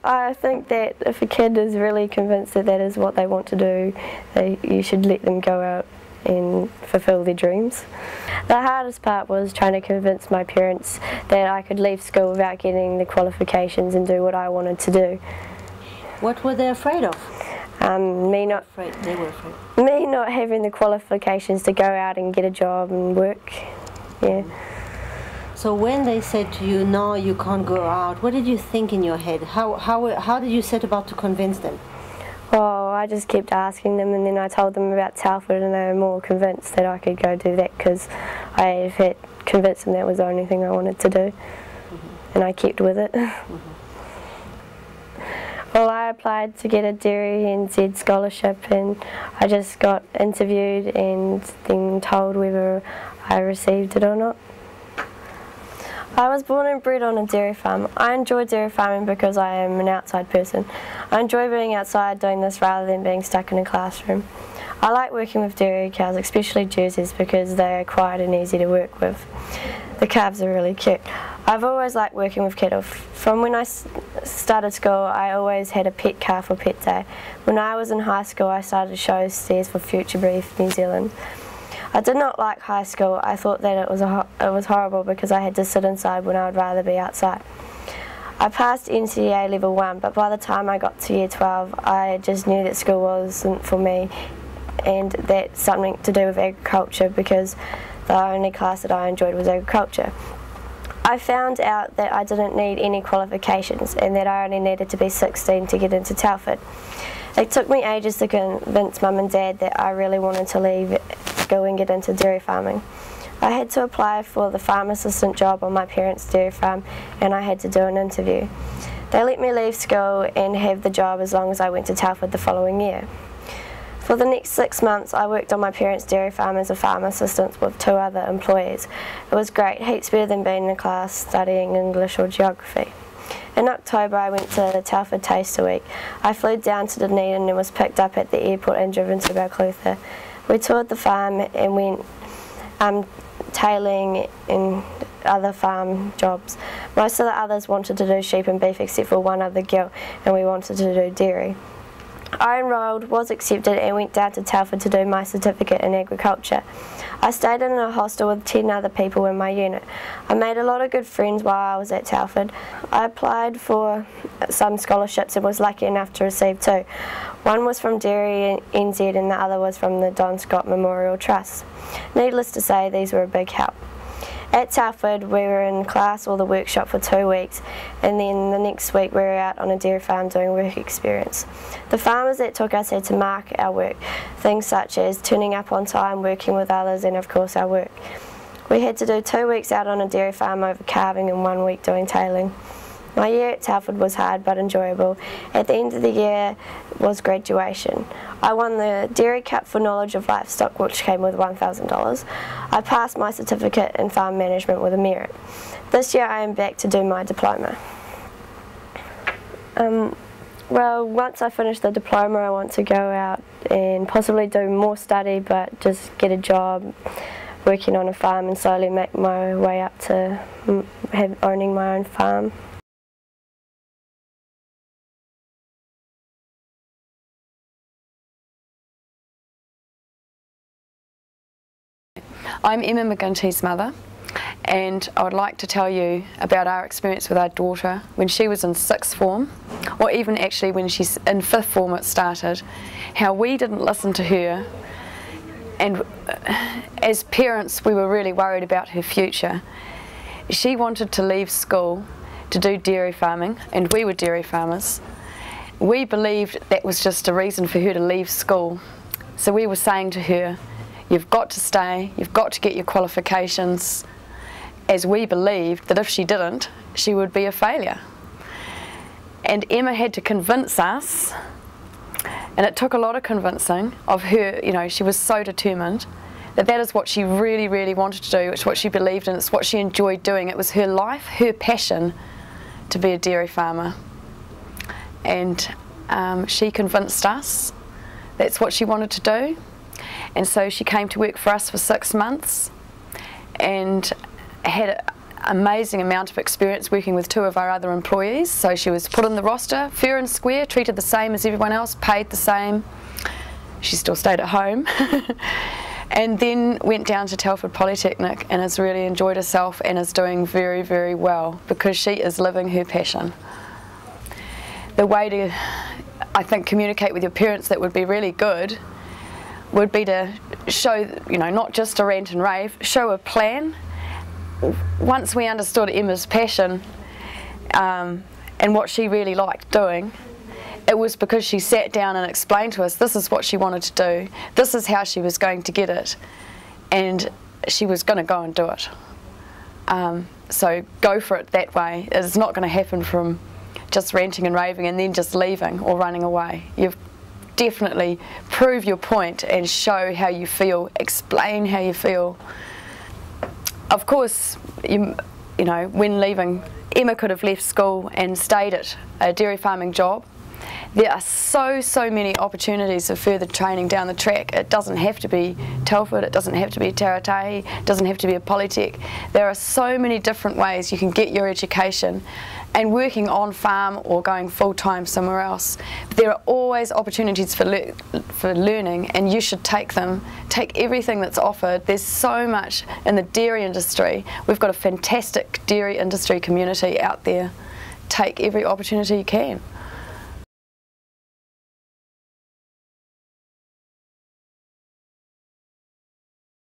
I think that if a kid is really convinced that that is what they want to do, you should let them go out and fulfill their dreams. The hardest part was trying to convince my parents that I could leave school without getting the qualifications and do what I wanted to do. What were they afraid of? Me not having the qualifications to go out and get a job and work. Yeah. So when they said to you, no, you can't go out, what did you think in your head? How did you set about to convince them? Well, I just kept asking them, and then I told them about Telford, and they were more convinced that I could go do that because I had convinced them that was the only thing I wanted to do, and I kept with it. Well, I applied to get a Dairy NZ scholarship, and I just got interviewed and then told whether I received it or not. I was born and bred on a dairy farm. I enjoy dairy farming because I am an outside person. I enjoy being outside doing this rather than being stuck in a classroom. I like working with dairy cows, especially Jerseys, because they are quiet and easy to work with. The calves are really cute. I've always liked working with cattle. From when I started school, I always had a pet calf or pet day. When I was in high school, I started shows steers for Future Beef New Zealand. I did not like high school. I thought that it was horrible because I had to sit inside when I would rather be outside. I passed NCEA level 1, but by the time I got to year 12, I just knew that school wasn't for me, and that's something to do with agriculture because the only class that I enjoyed was agriculture. I found out that I didn't need any qualifications and that I only needed to be 16 to get into Telford. It took me ages to convince Mum and Dad that I really wanted to leave school and get into dairy farming. I had to apply for the farm assistant job on my parents' dairy farm, and I had to do an interview. They let me leave school and have the job as long as I went to Telford the following year. For the next 6 months I worked on my parents' dairy farm as a farm assistant with 2 other employees. It was great, heaps better than being in a class studying English or geography. In October I went to the Telford Taster Week. I flew down to Dunedin and was picked up at the airport and driven to Balclutha. We toured the farm and went tailing and other farm jobs. Most of the others wanted to do sheep and beef except for one other girl, and we wanted to do dairy. I enrolled, was accepted, and went down to Telford to do my certificate in agriculture. I stayed in a hostel with 10 other people in my unit. I made a lot of good friends while I was at Telford. I applied for some scholarships and was lucky enough to receive 2. One was from Dairy NZ and the other was from the Don Scott Memorial Trust. Needless to say, these were a big help. At Telford we were in class or the workshop for 2 weeks, and then the next week we were out on a dairy farm doing work experience. The farmers that took us had to mark our work, things such as turning up on time, working with others, and of course our work. We had to do 2 weeks out on a dairy farm over calving and 1 week doing tailing. My year at Telford was hard but enjoyable. At the end of the year was graduation. I won the Dairy Cup for Knowledge of Livestock, which came with $1,000. I passed my certificate in farm management with a merit. This year I am back to do my diploma. Well, once I finish the diploma I want to go out and possibly do more study, but just get a job working on a farm and slowly make my way up to owning my own farm. I'm Emma McGinty's mother, and I would like to tell you about our experience with our daughter when she was in 6th form, or even actually when she's in 5th form it started, how we didn't listen to her, and as parents we were really worried about her future. She wanted to leave school to do dairy farming, and we were dairy farmers. We believed that was just a reason for her to leave school, so we were saying to her, you've got to stay, you've got to get your qualifications, as we believed that if she didn't, she would be a failure. And Emma had to convince us, and it took a lot of convincing of her, you know, she was so determined that that is what she really, really wanted to do, it's what she believed in, it's what she enjoyed doing. It was her life, her passion to be a dairy farmer. And she convinced us that's what she wanted to do. And so she came to work for us for 6 months and had amazing amount of experience working with 2 of our other employees. So she was put on the roster, fair and square, treated the same as everyone else, paid the same. She still stayed at home. And then went down to Telford Polytechnic and has really enjoyed herself and is doing very, very well because she is living her passion. The way to, I think, communicate with your parents that would be really good would be to show, you know, not just a rant and rave, show a plan. Once we understood Emma's passion and what she really liked doing, it was because she sat down and explained to us this is what she wanted to do, this is how she was going to get it, and she was going to go and do it. So go for it that way. It's not going to happen from just ranting and raving and then just leaving or running away. You've definitely prove your point and show how you feel, explain how you feel. Of course, you know, when leaving, Emma could have left school and stayed at a dairy farming job. There are so many opportunities of further training down the track. It doesn't have to be Telford, it doesn't have to be Taratahi, it doesn't have to be a Polytech. There are so many different ways you can get your education, and working on farm or going full-time somewhere else. But there are always opportunities for learning, and you should take them. Take everything that's offered. There's so much in the dairy industry. We've got a fantastic dairy industry community out there. Take every opportunity you can.